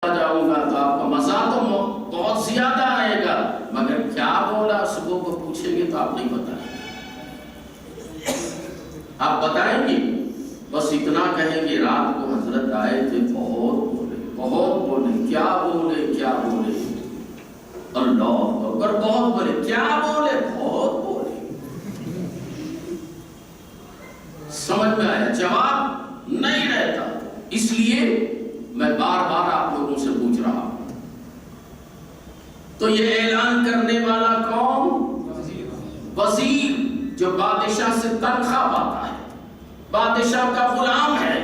جاؤں گا تو آپ کو مزہ تو بہت زیادہ آئے گا، مگر کیا بولا صبح کو پوچھیں گے تو آپ نہیں بتائیں گے۔ آپ بتائیں گے؟ بس اتنا کہیں گے رات کو حضرت آئے تھے، بہت بولے، کیا بولے کیا بولے، اللہ اکبر، بہت بولے، کیا بولے، بہت بولے۔ سمجھ میں آیا؟ جواب نہیں رہتا، اس لیے میں بار بار آپ لوگوں سے پوچھ رہا ہوں۔ تو یہ اعلان کرنے والا کون؟ وزیر، جو بادشاہ سے تنخواہ پاتا ہے، بادشاہ کا غلام ہے،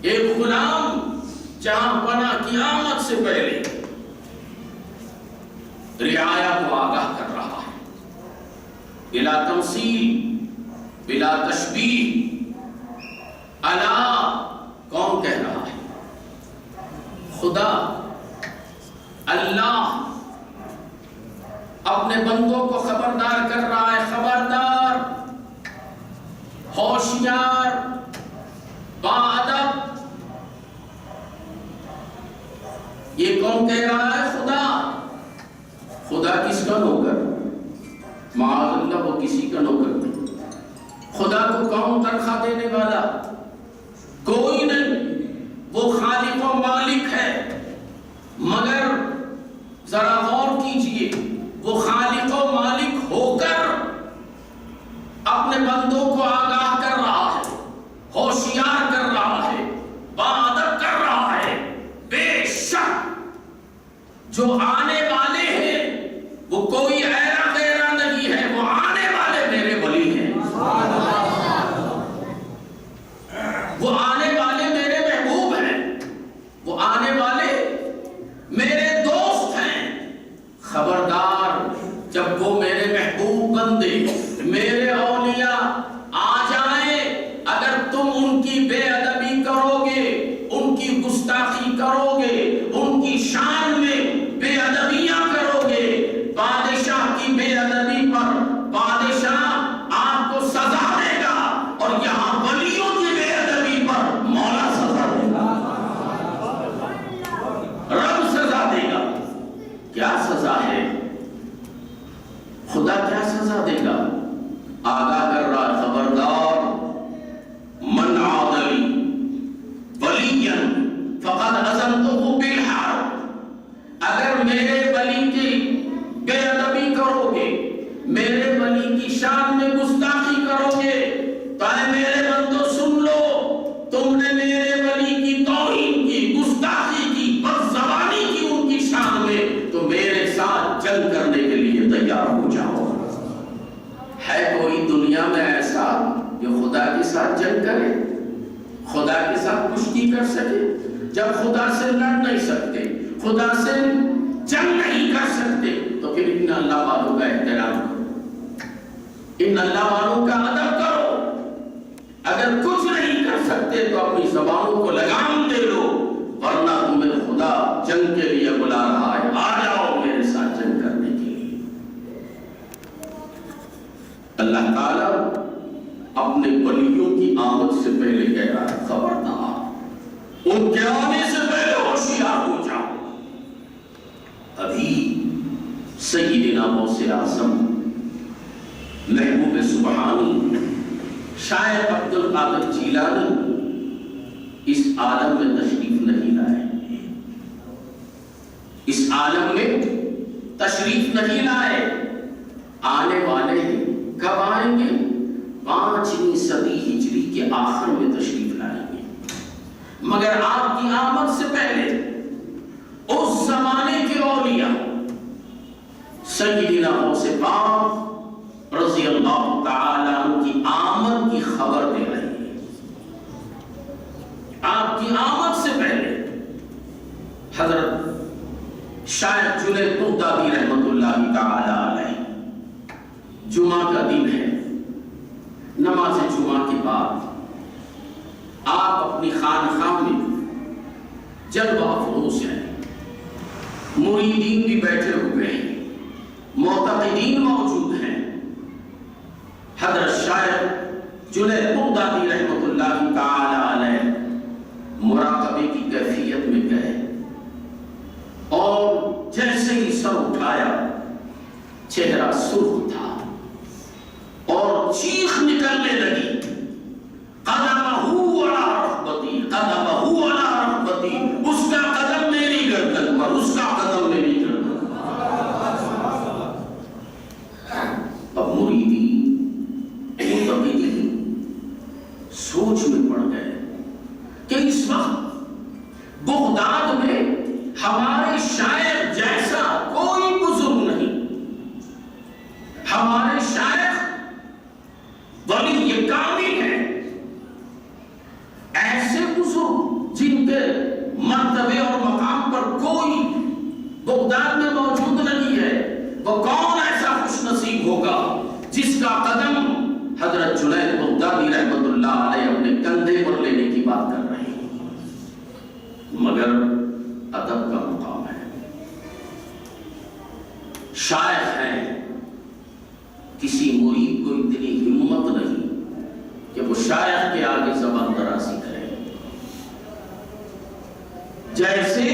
ایک غلام جہاں بنا قیامت سے پہلے رعایا کو آگاہ کر رہا ہے، بلا تمثیل بلا تشبیہ۔ الا، کون کہہ رہا ہے؟ خدا، اللہ اپنے بندوں کو خبردار کر رہا ہے، خبردار، ہوشیار، باادب۔ یہ کون کہہ رہا ہے؟ خدا۔ خدا کس کا نوکر؟ معاذ اللہ، وہ کسی کا نوکر نہیں۔ خدا کو کون تنخواہ دینے والا؟ کوئی نہیں، وہ خالق و مالک ہے۔ مگر ذرا غور کیجئے، وہ خالق و مالک ہو کر اپنے بندوں کو آگاہ کر رہا ہے، ہوشیار کر رہا ہے، باادب کر رہا ہے۔ بے شک جو آنے والے ہیں وہ کوئی ایرا غیرہ نہیں ہے، وہ آنے والے میرے ولی ہیں، وہ آنے والے میرے محبوب ہیں، وہ آنے والے میرے دوست ہیں۔ خبردار، جب وہ میرے محبوب بندے، میرے اولیاء آ جائیں، اگر تم ان کی بے ادبی کرو گے، ان کی گستاخی کرو گے، ان کی شان میں بے ادبیاں کرو گے، بادشاہ کی بے ادبی پر بادشاہ آپ کو سزا دے گا، اور یہاں ولیوں کی بے ادبی پر مولا سزا دے گا، رب سزا دے گا۔ کیا سزا ہے؟ خدا کیا سزا دے گا؟ آگاہ کر رہا، خبردار، من عادلی ولیاً فقد اذنتہ بالحرب۔ اگر میرے ولی کی بے ادبی کرو گے، میرے ولی کی شان میں گستاخی کرو گے، تو اے میرے بندو سن لو، تم نے میرے ولی کی توہین کی، گستاخی کی، بدزبانی کی ان کی شان میں، تو میرے ساتھ جنگ کرنے کے لیے تیار ہو جاؤ۔ ہے کوئی دنیا میں ایسا جو خدا کے ساتھ جنگ کرے، خدا کے ساتھ کشتی کر سکے؟ جب خدا سے لڑ نہیں سکتے، خدا سے جنگ نہیں کر سکتے، تو پھر ان اللہ والوں کا احترام کرو، ان اللہ والوں کا ادب کرو۔ اگر کچھ نہیں کر سکتے تو اپنی زبانوں کو لگام دے لو، ورنہ تمہیں خدا جنگ کے لیے بلا رہا ہے، آ جاؤ میرے ساتھ جنگ کرنے کے لیے۔ اللہ تعالیٰ اپنے ولیوں کی آمد سے پہلے کہہ رہا ہے، خبردار، ان کے آنے سے پہلے ہوشیار ہو جاؤ۔ ابھی سیدنا غوث اعظم محبوب سبحانی شاعر عبد القادر جیلانی اس عالم میں تشریف نہیں لائے، اس عالم میں تشریف نہیں لائے، آنے والے ہیں۔ کب آئیں گے؟ 5ویں صدی ہجری کے آخر میں تشریف لائیں گے، مگر آپ کی آمد سے پہلے اس زمانے کے اولیاء سیدنا غوث پاک رضی اللہ تعالیٰ عنہ کی آمد کی خبر دے رہے ہیں۔ آپ کی آمد سے پہلے حضرت شاید جنید بغدادی رحمت اللہ تعالیٰ علیہ، جمعہ کا دن ہے، نماز جمعہ کے بعد آپ اپنی خانقاہ میں جلوہ افروز ہیں، مریدین بھی بیٹھے ہوئے ہیں، معتقدین موجود ہیں۔ حضرت شاید جنید بغدادی رحمت اللہ تعالی علیہ مراقبے کی کیفیت میں گئے، سر اٹھایا، چہرہ سرخ تھا اور چیخ نکلنے لگی، قدمہ علی رکبتی، قدمہ علی رکبتی، اس کا قدم میری گردن پر، اس کا قدم میری گردن پر۔ اب مریدی متقی سوچ میں پڑ گئے کہ اس وقت بغداد میں ہمارے شاعر جیسا کوئی بزرگ نہیں، ہمارے شاعر ولی کامل ہیں، ایسے بزرگ جن کے مرتبے اور مقام پر کوئی بغداد میں موجود نہیں ہے، وہ کون ایسا خوش نصیب ہوگا جس کا قدم حضرت جنید بغدادی رحمت اللہ علیہ اپنے کندھے پر لینے کی بات کر رہے ہیں۔ مگر ادب کا مقام ہے، شاعر ہیں، کسی مرید کو اتنی ہمت نہیں کہ وہ شاعر کے آگے زبان درازی کرے۔ جیسے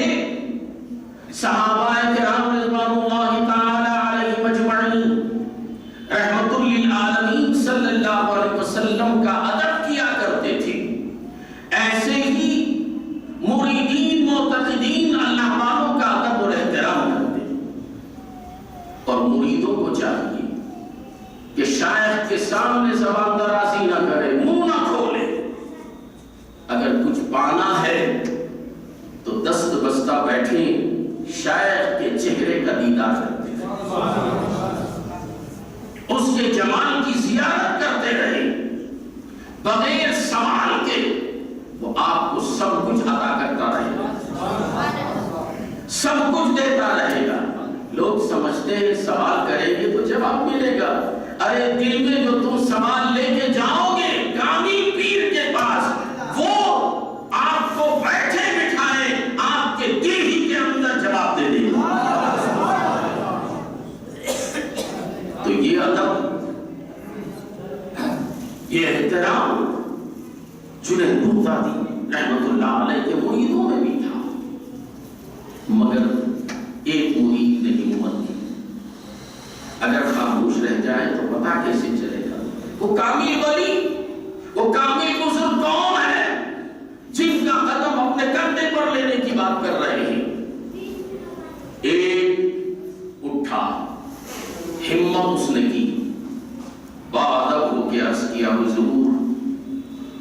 صحابہ کرام رضوان اللہ تعالی علیہم اجمعین رحمت للعالمین صلی اللہ علیہ وسلم کا ادب کیا کرتے تھے، ایسے ہی مریدین معتقدین اللہ والوں کا ادب اور احترام کرتے، اور مریدوں کو چاہیے کہ شاعر کے سامنے زبان درازی نہ کرے، منہ نہ کھولے، اگر کچھ پانا ہے تو دست بستہ بیٹھے شاعر کے چہرے کا دیدار کرتے رہے، اس کے جمال کی زیارت کرتے رہے، بغیر سوال کے وہ آپ کو سب کچھ عطا کرتا رہے گا، سب کچھ دیتا رہے گا۔ لوگ سمجھتے ہیں سوال کریں گے تو جواب ملے گا، ارے دل میں جو تم سوال لے کے جاؤ گے کامل پیر کے پاس، وہ آپ کو بیٹھے بٹھائے آپ کے دل ہی کے اندر جواب دے دے گا۔ تو یہ ادب، یہ احترام جنید بغدادی رحمت اللہ علیہ کے مریدوں میں بھی تھا، مگر ایک مرید نے ہمت کی، اگر خاموش رہ جائے تو پتہ کیسے چلے گا وہ کامل ولی، وہ کامل بزرگ کون ہے جن کا قدم اپنے کندھے پر لینے کی بات کر رہے ہیں۔ ایک اٹھا، ہمت اس نے کی، بادب ہو کے عرض کیا، حضور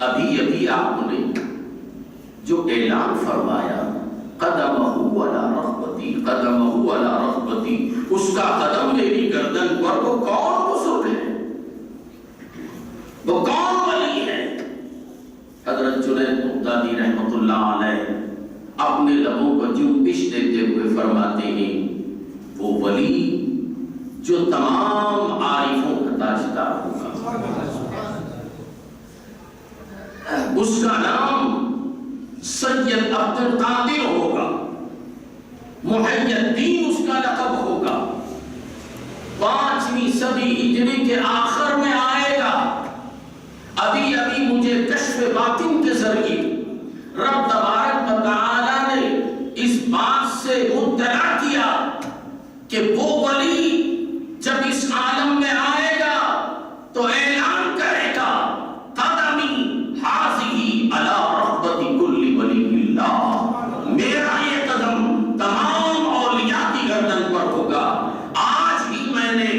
ابھی ابھی آپ نے جو اعلان فرمایا قدمہ علی رکبتی، قدمہ علی رکبتی، اس کا قدم میری گردن پر، وہ کون بزرگ ہے، وہ کون ولی ہے؟ حضرت جنید بغدادی رحمت اللہ علیہ اپنے لبوں کو جنبش دیتے ہوئے فرماتے ہیں، وہ ولی جو تمام عارفوں کا تاجدار ہوگا، اس کا نام سید عبد القادر ہوگا، محی الدین اس کا لقب ہوگا، 5ویں صدی ہجری کے آخر میں آئے گا۔ ابھی ابھی مجھے کشف باطن کے ذریعے رب تبارک و تعالی نے اس بات سے مطلع کیا کہ وہ ولی جب اس عالم میں آئے گا تو اعلان کرے گا، قدمی حاضی علی رغبت کل ولی اللہ، میرا یہ قدم تمام اولیاء کی گردن پر ہوگا۔ آج ہی میں نے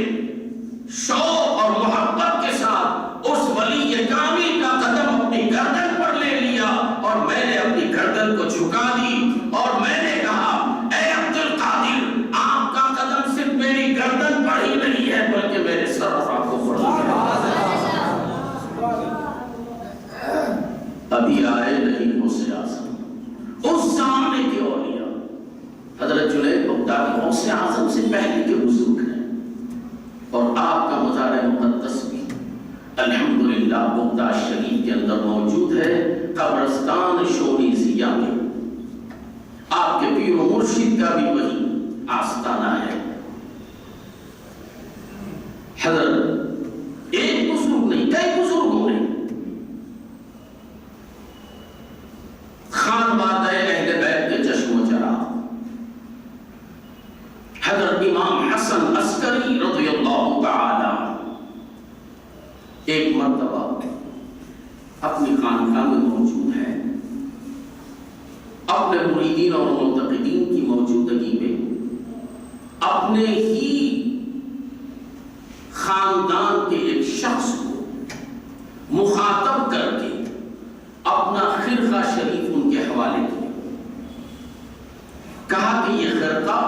شوق اور محبت کے ساتھ اس ولی کامل کا قدم اپنی گردن پر لے لیا، اور میں نے اپنی گردن کو جھکا دی، اور میں نے کہا اے عبد القادر، آپ کا قدم صرف میری گردن پر ہی نہیں ہے بلکہ میرے سر اور آنکھوں پر ہے۔ ابھی آئے نہیں غوث اعظم، اس زمانے کے اولیاء، حضرت جنید بغدادی غوث اعظم سے پہلے کے بزرگ ہیں، اور آپ کا مزار مقدس بھی الحمدللہ بغداد شریف کے اندر موجود ہے، قبرستان شوری ضیاء میں۔ آپ کے پیر و مرشد کا بھی وہی آستانہ ہے۔ حضرت ایک بزرگ نہیں، کئی بزرگوں نے خانوادہ اہل بیت کے چشم و چراغ، حضرت ایک مرتبہ اپنی خانقاہ میں موجود ہے، اپنے مریدین اور معتقدین کی موجودگی میں اپنے ہی خاندان کے ایک شخص کو مخاطب کر کے اپنا خرقہ شریف ان کے حوالے کیا، کہا کہ یہ خرقہ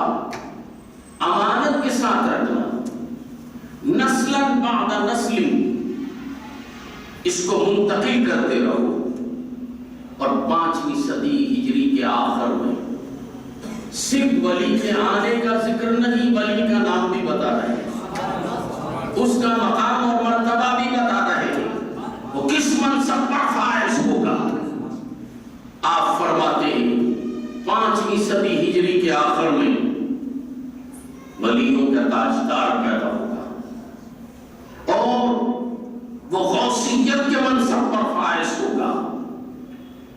امانت کے ساتھ رکھنا، نسلاً بعد نسل اس کو منتقل کرتے رہو، اور 5ویں صدی ہجری کے آخر میں صرف ولی کے آنے کا ذکر نہیں، ولی کا نام بھی بتا رہے ہیں، اس کا مقام اور مرتبہ بھی بتا رہے ہیں، وہ کس منصب پر فائز ہوگا۔ آپ فرماتے ہیں 5ویں صدی ہجری کے آخر میں ولیوں کا تاجدار پیدا ہوگا، اور وہ غوثیت کے منصب پر فائز ہوگا،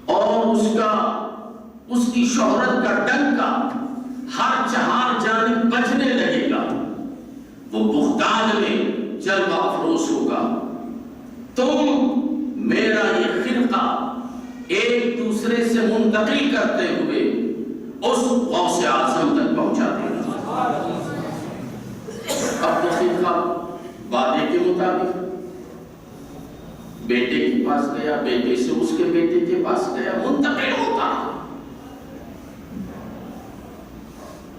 اور اس کی شہرت کا ڈنکا ہر چہار جانب بجنے لگے گا، وہ بغداد میں جلوہ افروز ہوگا۔ تم میرا یہ خرقہ ایک دوسرے سے منتقل کرتے ہوئے اس غوث اعظم تک پہنچا دینا۔ اب تو خرقہ وعدے کے مطابق بیٹے کے پاس گیا، بیٹے سے اس کے بیٹے کے پاس گیا، منتقل ہوتا۔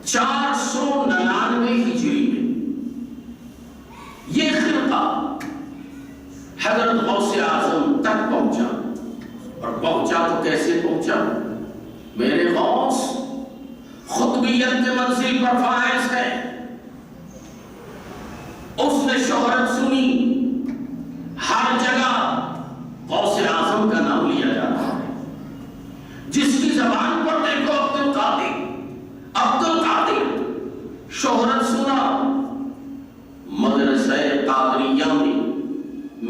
499 ہجری میں یہ خرقہ حضرت غوث اعظم تک پہنچا، اور پہنچا تو کیسے پہنچا؟ میرے غوث خطبیت کے منزل پر فائز ہے، اس نے شہرت سنی، ہر جگہ غوث اعظم کا نام لیا جاتا ہے، جس کی زبان پر دیکھو عبد القادر عبد القادر، شہرت سنا۔ مدرسہ قادریہ میں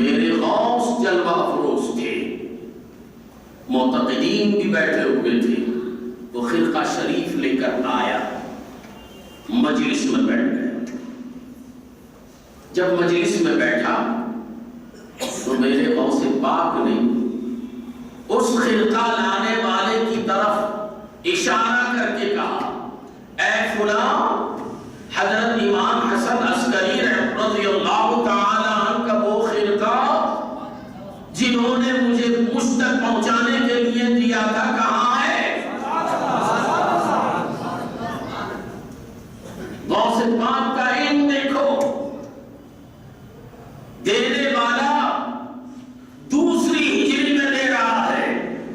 میرے غوث جلوہ افروز تھے، معتقدین بھی بیٹھے ہوئے تھے، وہ خرقہ شریف لے کر آیا، مجلس میں بیٹھ گیا۔ جب مجلس میں بیٹھا تو میرے غوث پاک نے اس خرقہ لانے والے کی طرف اشارہ کر کے کہا، اے فلاں، حضرت امام حسن عسکری رضی اللہ تعالی عنہ کا وہ خرقہ جنہوں نے مجھے مجھ تک پہنچانے کے لیے دیا تھا کہاں ہے؟ غوث پاک کا علم دیکھو، دینے والا دوسری ہجری میں دے رہا ہے،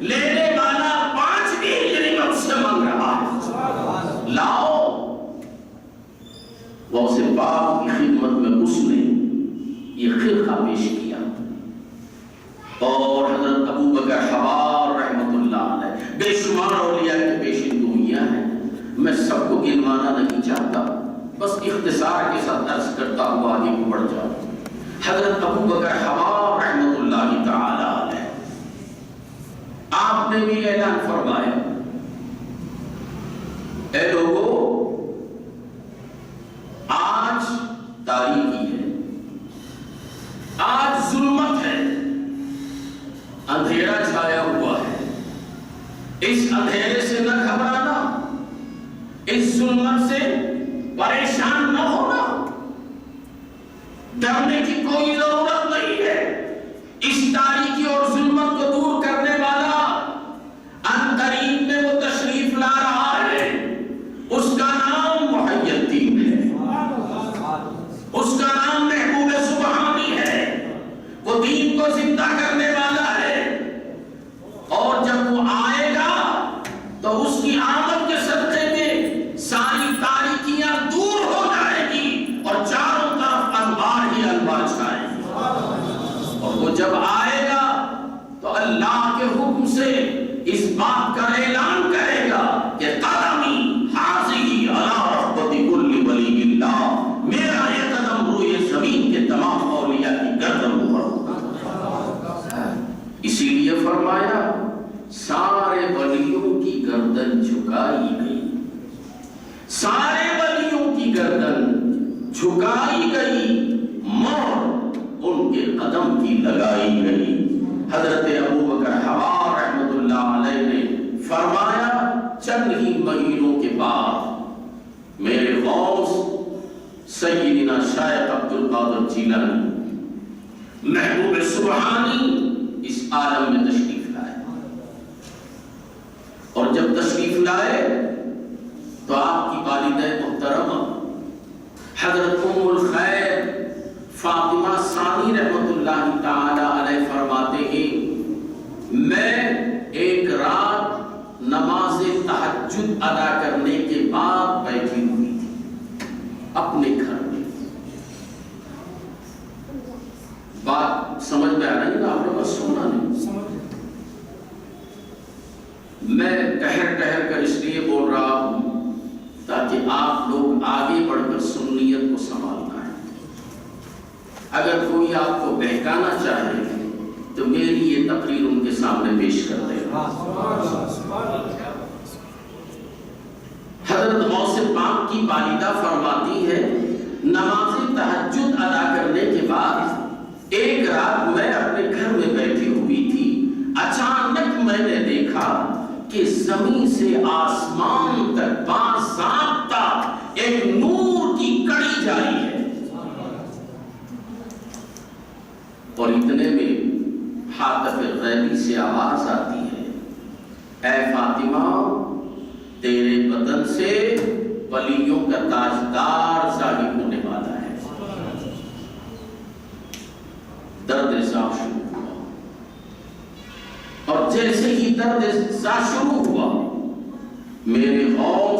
لینے والا 5ویں ہجری میں اس سے مانگ رہا ہے، لاؤ۔ غوث پاک کی خدمت میں اس نے یہ خرقہ پیش کیا، اور حضرت ابو بکر حوار رحمت اللہ علیہ، بے شمار اولیاء کے پیشن گوئیاں ہیں، میں سب کو گنوانا نہیں چاہتا، بس اختصار کے ساتھ عرض کرتا ہوا آگے کو بڑھ جاؤں۔ حضرت ابو بکر حوار رحمت اللہ تعالی علیہ، آپ نے بھی اعلان فرمایا، اے لوگو، آج تاریکی ہے، آج ظلمت ہے، اندھیرا چھایا ہوا ہے، اس اندھیرے سے نہ گھبرانا، اس ظلمت سے پریشان نہ ہونا، ڈرنے کی کوئی ضرورت نہیں ہے۔ اس تاریکی اور ظلمت کو دور کرنے والا عنقریب میں وہ تشریف لا رہا ہے، اس کا نام محی الدین ہے، اس کا نام محبوب سبحانی ہے، وہ دین کو زندہ کرنے والا ہے، اور جب وہ آئے گا تو اس کی آمد کے صدقے میں ساری تاریکیاں دور ہو جائے گی، اور چاروں طرف انوار ہی انوار چھائیں گے، اور وہ جب آئے گا تو اللہ کے حکم سے اس بات کا اعلان کرے گا کہ قدمی حاضی علی رغبت کل ولی اللہ، میرا یہ قدم روئے زمین کے تمام اولیاء کی گردن پر ہوگا۔ اسی لیے فرمایا سارے ولیوں کی گردن جھکائی گئی، سارے ولیوں کی گردن جھکائی گئی، مور ان ان کے قدم کی لگائی گئی۔ حضرت ابوبکر حوار رحمت اللہ علیہ نے فرمایا چند ہی مہینوں کے بعد میرے غوث سیدنا شیخ عبد القادر جیلانی محبوب سبحانی اس عالم میں تشریف لائے، اور جب تشریف لائے تو آپ کی والدہ محترمہ حضرت ام الخیر فاطمہ ثانی رحمت اللہ تعالی علیہ فرماتے ہیں میں ایک رات نماز تہجد ادا کرنے کے بعد بیٹھی ہوئی تھی اپنے گھر میں۔ بات سمجھ میں آ رہی ہے نا آپ لوگ؟ سننا نہیں، میں ٹہر کر اس لیے بول رہا ہوں تاکہ آپ لوگ آگے بڑھ کر سنیت کو سنبھالنا ہے۔ اگر کوئی آپ کو بہکانا چاہے تو میری یہ تقریر ان کے سامنے پیش کر دے۔ حضرت غوث پاک کی والدہ فرماتی ہے نماز تہجد ادا کرنے کے بعد ایک رات میں اپنے گھر میں بیٹھی ہوئی تھی، اچانک میں نے دیکھا کہ زمین سے آسمان تک باضابطہ ایک نور کی کڑی جاری ہے، اور اتنے میں حاطف غیبی سے آواز آتی ہے اے فاطمہ تیرے بدن سے ولیوں کا تاجدار ظاہر ہونے والا ہے۔ درد سا شروع ہوا، اور جیسے ہی درد سا شروع ہوا میرے غوث